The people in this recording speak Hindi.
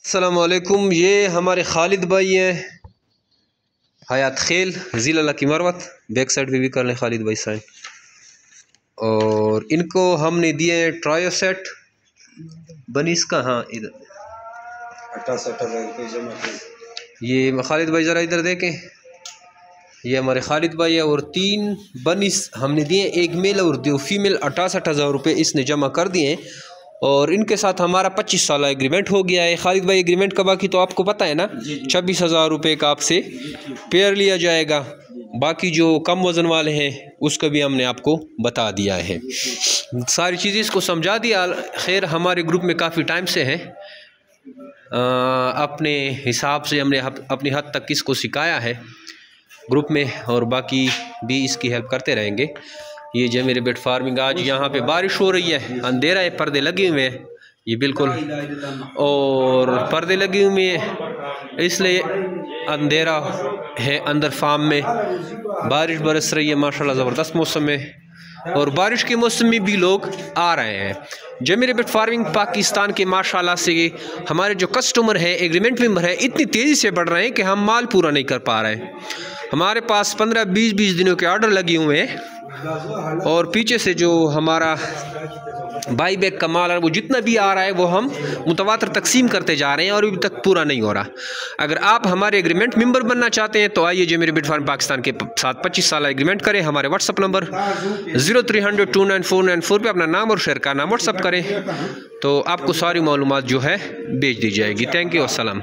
अस्सलामुअलैकुम। ये हमारे खालिद भाई हैं, हयात खेल ज़िला लकी मरवत। बैक साइड पे भी कर लें खालिद भाई साइन। और इनको हमने दिए हैं ट्रायो सेट बनीस का। हाँ, इधर 68,000 जमा। ये खालिद भाई ज़रा इधर देखें, ये हमारे खालिद भाई है। और 3 बनीस हमने दिए, एक मेल और 2 फीमेल। 68,000 रुपये इसने जमा कर दिए हैं। और इनके साथ हमारा 25 साल एग्रीमेंट हो गया है। खालिद भाई एग्रीमेंट का बाकी तो आपको पता है ना, 26,000 रुपये का आपसे पेयर लिया जाएगा। बाकी जो कम वज़न वाले हैं उसका भी हमने आपको बता दिया है, सारी चीज़ें इसको समझा दिया। खैर, हमारे ग्रुप में काफ़ी टाइम से हैं, अपने हिसाब से हमने अपनी हद तक इसको सिखाया है ग्रुप में, और बाकी भी इसकी हेल्प करते रहेंगे। ये जो मेरे बेट फार्मिंग, आज यहाँ पे बारिश हो रही है, अंधेरा है, पर्दे लगे हुए हैं ये बिल्कुल, और पर्दे लगे हुए हैं इसलिए अंधेरा है। अंदर फार्म में बारिश बरस रही है माशाल्लाह, ज़बरदस्त मौसम है। और बारिश के मौसम में भी लोग आ रहे हैं। जब मेरे बेट फार्मिंग पाकिस्तान के माशाल्लाह से हमारे जो कस्टमर है, एग्रीमेंट मेंबर है, इतनी तेज़ी से बढ़ रहे हैं कि हम माल पूरा नहीं कर पा रहे हैं। हमारे पास 15-20 दिनों के ऑर्डर लगे हुए हैं, और पीछे से जो हमारा बाई बैक का माल है वो जितना भी आ रहा है वो हम मुतवातर तकसीम करते जा रहे हैं, और अभी तक पूरा नहीं हो रहा। अगर आप हमारे एग्रीमेंट मेंबर बनना चाहते हैं तो आइए जो मेरे बेट फार्म पाकिस्तान के साथ 25 साल एग्रीमेंट करें। हमारे व्हाट्सअप नंबर 0300299494 पे अपना नाम और शहर का नाम व्हाट्सअप करें, तो आपको सारी मालूमात जो है भेज दी जाएगी। थैंक यू, अस्सलाम।